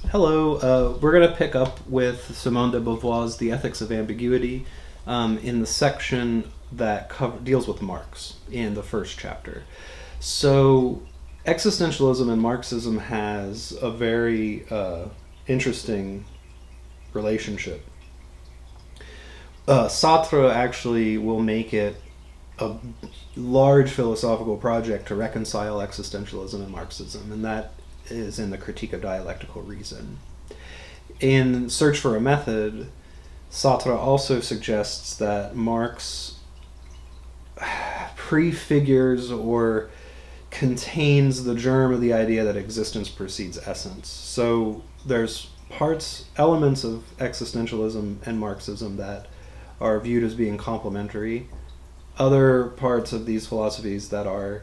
Hello, we're going to pick up with Simone de Beauvoir's The Ethics of Ambiguity in the section that deals with Marx in the first chapter. So, existentialism and Marxism has a very interesting relationship. Sartre actually will make it a large philosophical project to reconcile existentialism and Marxism, and that is in the Critique of Dialectical Reason. In Search for a Method, Sartre also suggests that Marx prefigures or contains the germ of the idea that existence precedes essence. So there's elements of existentialism and Marxism that are viewed as being complementary, other parts of these philosophies that are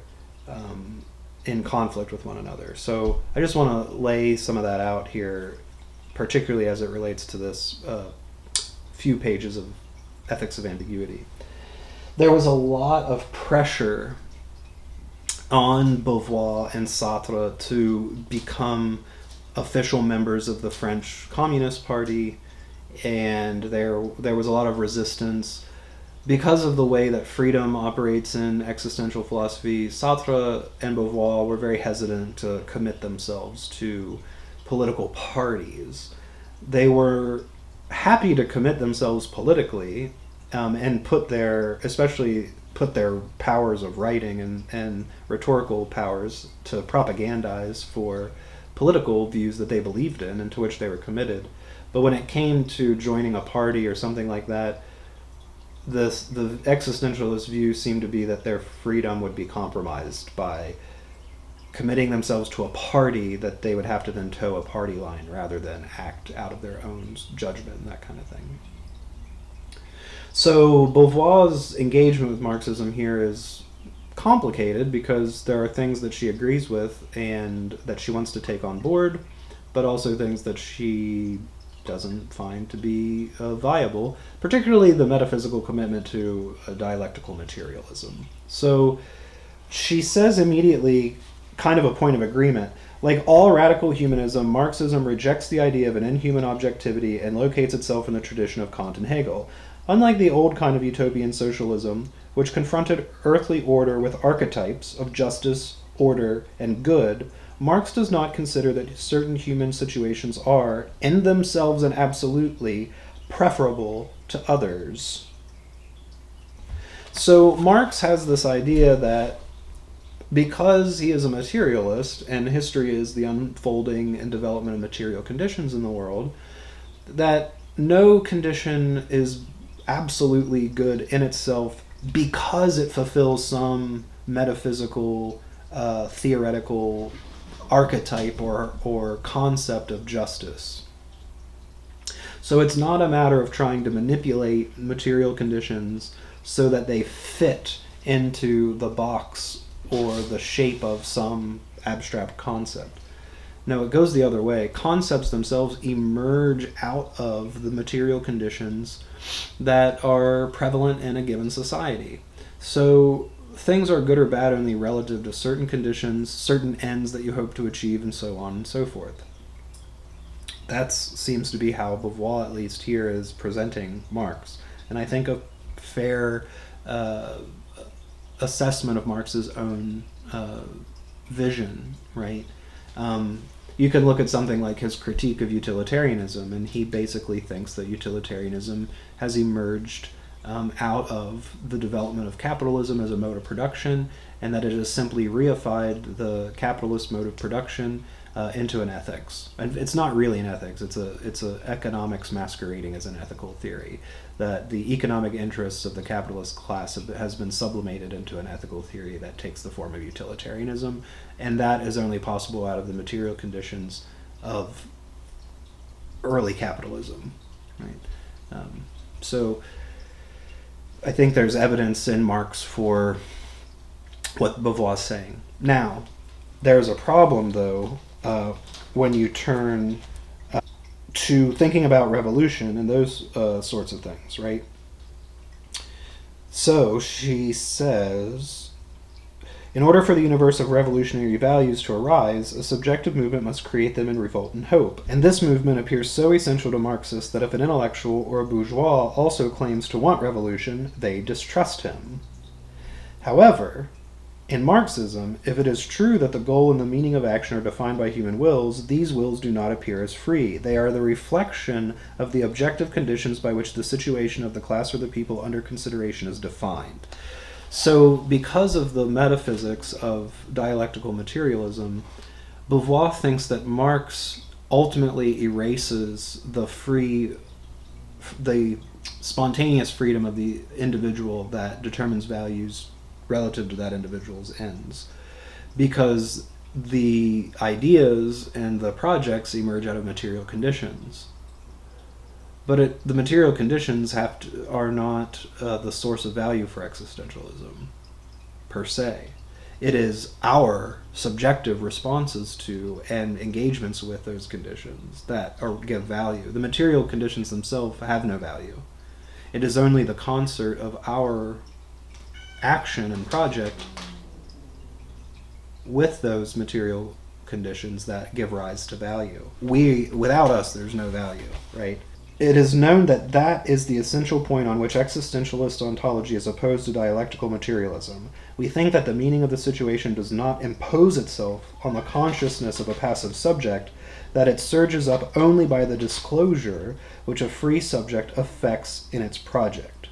in conflict with one another. So I just want to lay some of that out here, particularly as it relates to this few pages of Ethics of Ambiguity. There was a lot of pressure on Beauvoir and Sartre to become official members of the French Communist Party, and there was a lot of resistance because of the way that freedom operates in existential philosophy. Sartre and Beauvoir were very hesitant to commit themselves to political parties. They were happy to commit themselves politically and especially put their powers of writing and rhetorical powers to propagandize for political views that they believed in and to which they were committed. But when it came to joining a party or something like that, the existentialist view seemed to be that their freedom would be compromised by committing themselves to a party that they would have to then toe a party line rather than act out of their own judgment and that kind of thing. So Beauvoir's engagement with Marxism here is complicated because there are things that she agrees with and that she wants to take on board, but also things that she doesn't find to be viable, particularly the metaphysical commitment to dialectical materialism. So she says immediately, kind of a point of agreement, like all radical humanism, Marxism rejects the idea of an inhuman objectivity and locates itself in the tradition of Kant and Hegel. Unlike the old kind of utopian socialism, which confronted earthly order with archetypes of justice, order, and good, Marx does not consider that certain human situations are, in themselves and absolutely, preferable to others. So Marx has this idea that because he is a materialist, and history is the unfolding and development of material conditions in the world, that no condition is absolutely good in itself because it fulfills some metaphysical, theoretical archetype or concept of justice. So it's not a matter of trying to manipulate material conditions so that they fit into the box or the shape of some abstract concept. No, it goes the other way. Concepts themselves emerge out of the material conditions that are prevalent in a given society. So things are good or bad only relative to certain conditions, certain ends that you hope to achieve, and so on and so forth. That seems to be how Beauvoir, at least here, is presenting Marx. And I think a fair assessment of Marx's own vision, right? You can look at something like his critique of utilitarianism, and he basically thinks that utilitarianism has emerged out of the development of capitalism as a mode of production, and that it has simply reified the capitalist mode of production into an ethics. And it's not really an ethics, it's a economics masquerading as an ethical theory, that the economic interests of the capitalist class has been sublimated into an ethical theory that takes the form of utilitarianism, and that is only possible out of the material conditions of early capitalism, right? So I think there's evidence in Marx for what Beauvoir's saying. Now, there's a problem, though, when you turn to thinking about revolution and those sorts of things, right? So she says, In order for the universe of revolutionary values to arise, a subjective movement must create them in revolt and hope. And this movement appears so essential to Marxists that if an intellectual or a bourgeois also claims to want revolution, they distrust him. However, in Marxism, if it is true that the goal and the meaning of action are defined by human wills, these wills do not appear as free. They are the reflection of the objective conditions by which the situation of the class or the people under consideration is defined. So, because of the metaphysics of dialectical materialism, Beauvoir thinks that Marx ultimately erases the spontaneous freedom of the individual that determines values relative to that individual's ends, because the ideas and the projects emerge out of material conditions. But the material conditions are not the source of value for existentialism, per se. It is our subjective responses to and engagements with those conditions that give value. The material conditions themselves have no value. It is only the concert of our action and project with those material conditions that give rise to value. Without us, there's no value, right? It is known that that is the essential point on which existentialist ontology is opposed to dialectical materialism. We think that the meaning of the situation does not impose itself on the consciousness of a passive subject, that it surges up only by the disclosure which a free subject effects in its project.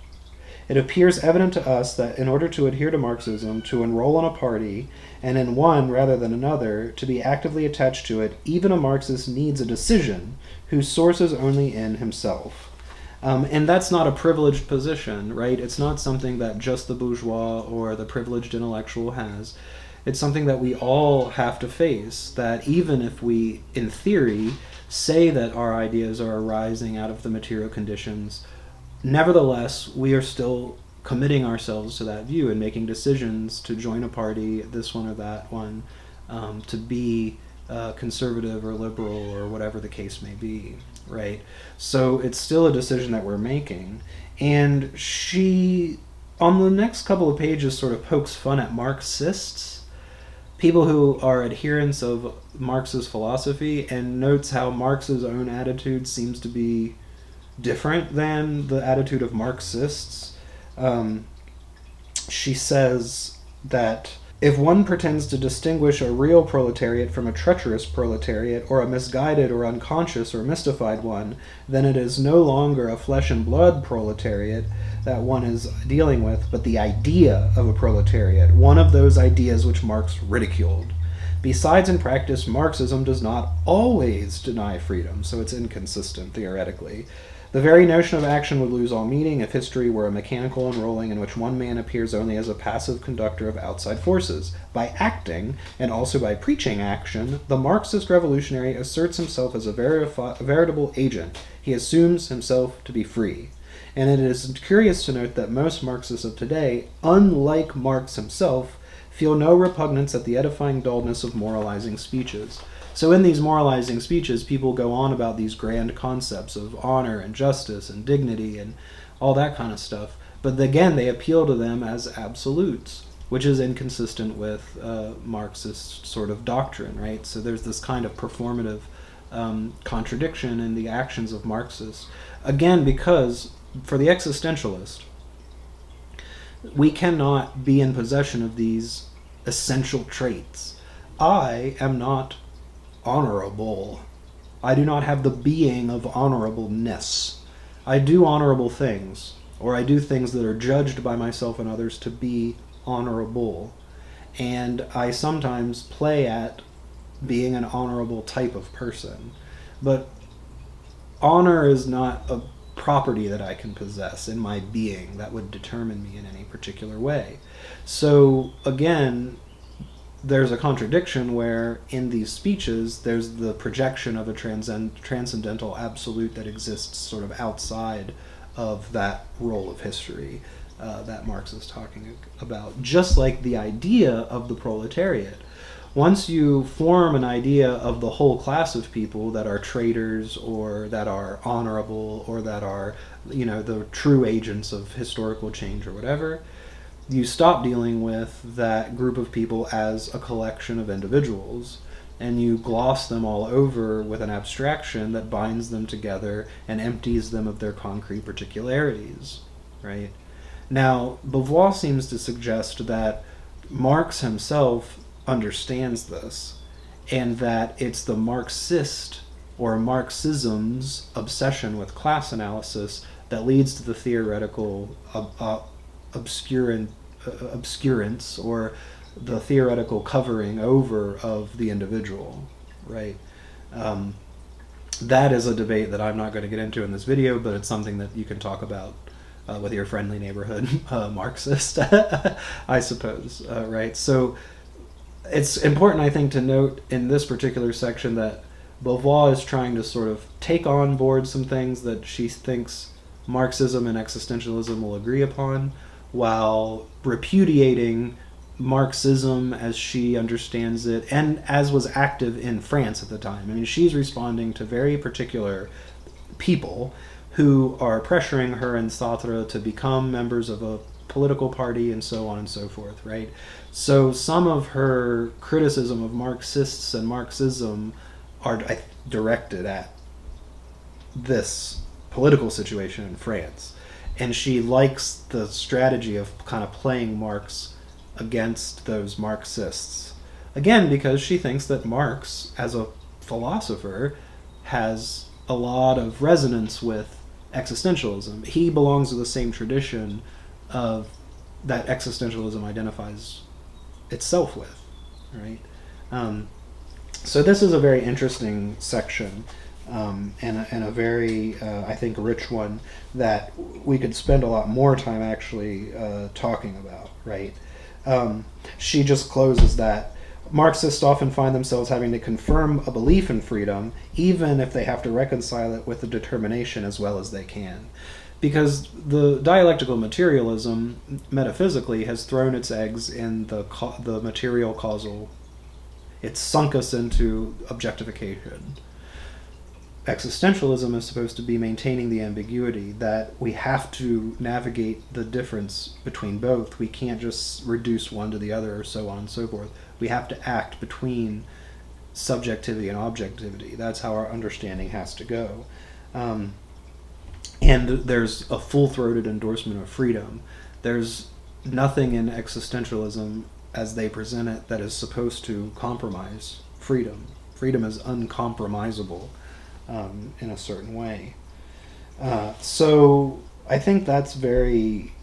It appears evident to us that in order to adhere to Marxism, to enroll in a party, and in one rather than another, to be actively attached to it, even a Marxist needs a decision whose source is only in himself. And that's not a privileged position, right? It's not something that just the bourgeois or the privileged intellectual has. It's something that we all have to face, that even if we, in theory, say that our ideas are arising out of the material conditions, nevertheless, we are still committing ourselves to that view and making decisions to join a party, this one or that one, to be conservative or liberal or whatever the case may be, right? So it's still a decision that we're making. And she, on the next couple of pages, sort of pokes fun at Marxists, people who are adherents of Marx's philosophy, and notes how Marx's own attitude seems to be different than the attitude of Marxists. She says that if one pretends to distinguish a real proletariat from a treacherous proletariat, or a misguided or unconscious or mystified one, then it is no longer a flesh and blood proletariat that one is dealing with, but the idea of a proletariat, one of those ideas which Marx ridiculed. Besides, in practice, Marxism does not always deny freedom, so it's inconsistent theoretically. The very notion of action would lose all meaning if history were a mechanical unrolling in which one man appears only as a passive conductor of outside forces. By acting, and also by preaching action, the Marxist revolutionary asserts himself as a veritable agent. He assumes himself to be free. And it is curious to note that most Marxists of today, unlike Marx himself, feel no repugnance at the edifying dullness of moralizing speeches. So in these moralizing speeches, people go on about these grand concepts of honor and justice and dignity and all that kind of stuff. But again, they appeal to them as absolutes, which is inconsistent with Marxist sort of doctrine, right? So there's this kind of performative contradiction in the actions of Marxists. Again, because for the existentialist, we cannot be in possession of these essential traits. I am not honorable. I do not have the being of honorableness. I do honorable things, or I do things that are judged by myself and others to be honorable. And I sometimes play at being an honorable type of person. But honor is not a property that I can possess in my being that would determine me in any particular way. So again, there's a contradiction where in these speeches there's the projection of a transcendental absolute that exists sort of outside of that role of history that Marx is talking about, just like the idea of the proletariat. Once you form an idea of the whole class of people that are traitors or that are honorable or that are, the true agents of historical change or whatever, you stop dealing with that group of people as a collection of individuals, and you gloss them all over with an abstraction that binds them together and empties them of their concrete particularities, right? Now, Beauvoir seems to suggest that Marx himself understands this, and that it's the Marxist or Marxism's obsession with class analysis that leads to the theoretical obscurance or the theoretical covering over of the individual, right? That is a debate that I'm not going to get into in this video, but it's something that you can talk about with your friendly neighborhood Marxist, I suppose, right? So it's important, I think, to note in this particular section that Beauvoir is trying to sort of take on board some things that she thinks Marxism and existentialism will agree upon, while repudiating Marxism as she understands it and as was active in France at the time. I mean, she's responding to very particular people who are pressuring her and Sartre to become members of a political party and so on and so forth, right? So some of her criticism of Marxists and Marxism are directed at this political situation in France. And she likes the strategy of kind of playing Marx against those Marxists. Again, because she thinks that Marx, as a philosopher, has a lot of resonance with existentialism. He belongs to the same tradition of that existentialism identifies itself with, right? So this is a very interesting section, and a very, I think, rich one that we could spend a lot more time actually talking about, right? She just closes that Marxists often find themselves having to confirm a belief in freedom, even if they have to reconcile it with the determination as well as they can. Because the dialectical materialism, metaphysically, has thrown its eggs in the material causal. It's sunk us into objectification. Existentialism is supposed to be maintaining the ambiguity, that we have to navigate the difference between both. We can't just reduce one to the other or so on and so forth. We have to act between subjectivity and objectivity. That's how our understanding has to go. And there's a full-throated endorsement of freedom. There's nothing in existentialism as they present it that is supposed to compromise freedom. Freedom is uncompromisable in a certain way. So I think that's very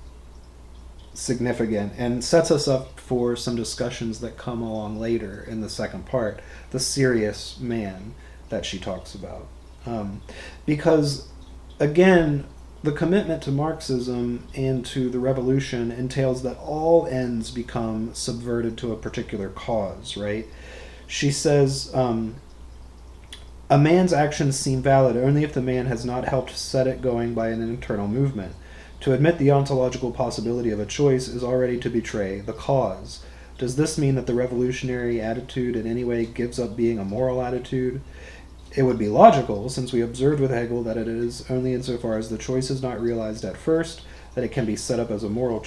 significant and sets us up for some discussions that come along later in the second part, the serious man that she talks about. Because, again, the commitment to Marxism and to the revolution entails that all ends become subverted to a particular cause, right? She says, a man's actions seem valid only if the man has not helped set it going by an internal movement. To admit the ontological possibility of a choice is already to betray the cause. Does this mean that the revolutionary attitude in any way gives up being a moral attitude? It would be logical, since we observed with Hegel that it is only insofar as the choice is not realized at first that it can be set up as a moral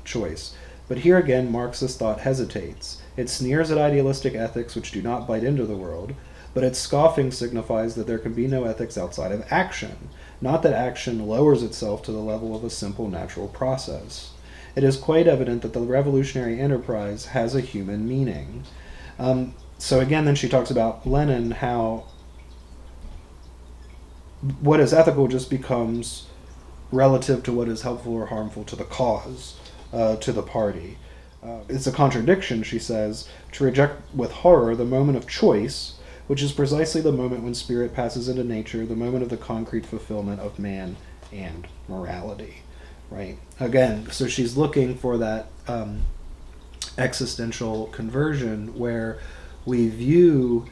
choice. But here again, Marxist thought hesitates. It sneers at idealistic ethics which do not bite into the world, but its scoffing signifies that there can be no ethics outside of action, not that action lowers itself to the level of a simple natural process. It is quite evident that the revolutionary enterprise has a human meaning. So again, then she talks about Lenin, how what is ethical just becomes relative to what is helpful or harmful to the cause, to the party. It's a contradiction, she says, to reject with horror the moment of choice, which is precisely the moment when spirit passes into nature, the moment of the concrete fulfillment of man and morality, right? Again, so she's looking for that existential conversion where we view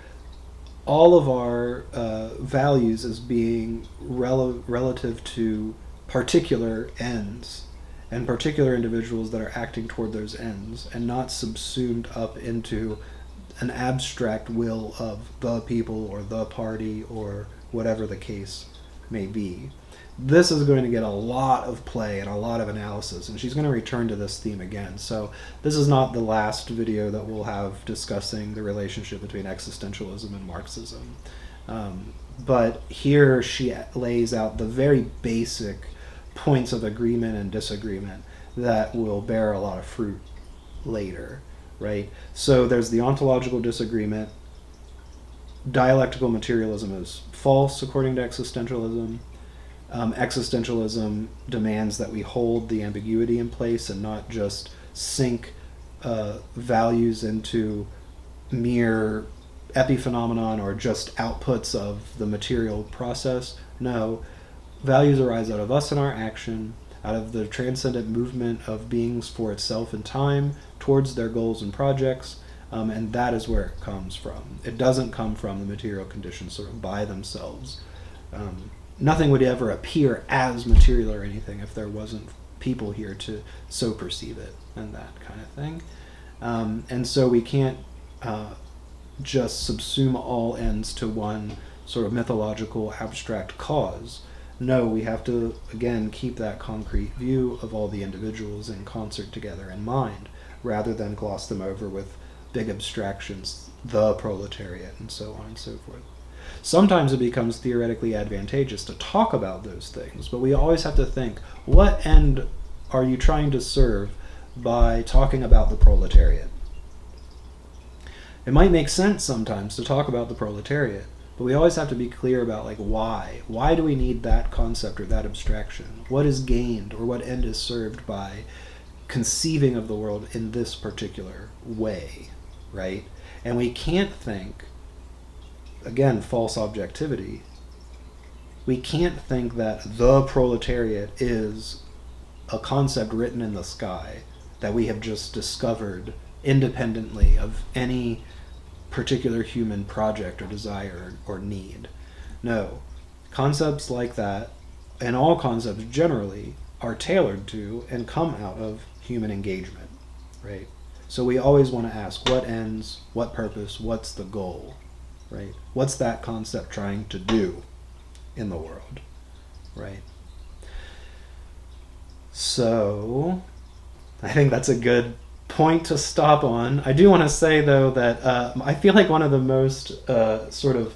all of our values as being relative to particular ends and particular individuals that are acting toward those ends, and not subsumed up into an abstract will of the people or the party or whatever the case may be. This is going to get a lot of play and a lot of analysis, and she's going to return to this theme again. So this is not the last video that we'll have discussing the relationship between existentialism and Marxism. But here she lays out the very basic points of agreement and disagreement that will bear a lot of fruit later, right? So there's the ontological disagreement. Dialectical materialism is false according to existentialism. Existentialism demands that we hold the ambiguity in place and not just sink values into mere epiphenomenon or just outputs of the material process. No, values arise out of us and our action, out of the transcendent movement of beings for itself in time towards their goals and projects, and that is where it comes from. It doesn't come from the material conditions sort of by themselves. Nothing would ever appear as material or anything if there wasn't people here to so perceive it and that kind of thing. And so we can't just subsume all ends to one sort of mythological abstract cause. No, we have to, again, keep that concrete view of all the individuals in concert together in mind, rather than gloss them over with big abstractions, the proletariat, and so on and so forth. Sometimes it becomes theoretically advantageous to talk about those things, but we always have to think, what end are you trying to serve by talking about the proletariat? It might make sense sometimes to talk about the proletariat, but we always have to be clear about, like, why. Why do we need that concept or that abstraction? What is gained or what end is served by conceiving of the world in this particular way, right? And we can't think, again, false objectivity, we can't think that the proletariat is a concept written in the sky that we have just discovered independently of any particular human project or desire or need. No. Concepts like that, and all concepts generally, are tailored to and come out of human engagement, right? So we always want to ask, what ends, what purpose, what's the goal, right? What's that concept trying to do in the world, right? So I think that's a good point to stop on. I do want to say, though, that I feel like one of the most sort of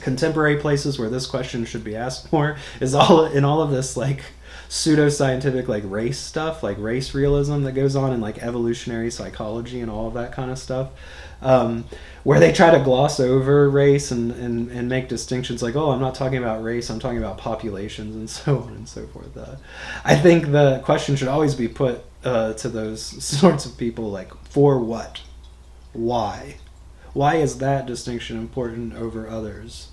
contemporary places where this question should be asked more is in all of this, like, pseudoscientific, like, race stuff, like race realism that goes on in, like, evolutionary psychology and all of that kind of stuff, where they try to gloss over race and make distinctions like, oh, I'm not talking about race, I'm talking about populations, and so on and so forth. I think the question should always be put to those sorts of people, like, for what? Why? Why is that distinction important over others?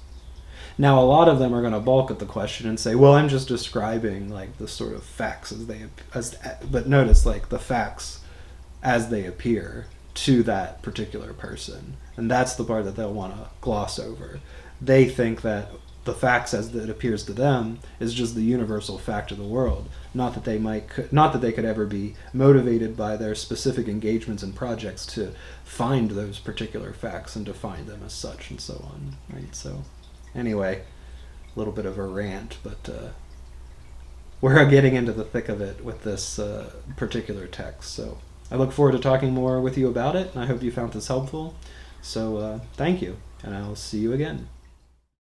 Now, a lot of them are going to balk at the question and say, well, I'm just describing, like, the sort of facts but notice, like, the facts as they appear to that particular person. And that's the part that they'll want to gloss over. They think that the facts as it appears to them is just the universal fact of the world, not that they could ever be motivated by their specific engagements and projects to find those particular facts and define them as such, and so on, right? So anyway, a little bit of a rant, but we're getting into the thick of it with this particular text. So I look forward to talking more with you about it, and I hope you found this helpful. So thank you, and I'll see you again.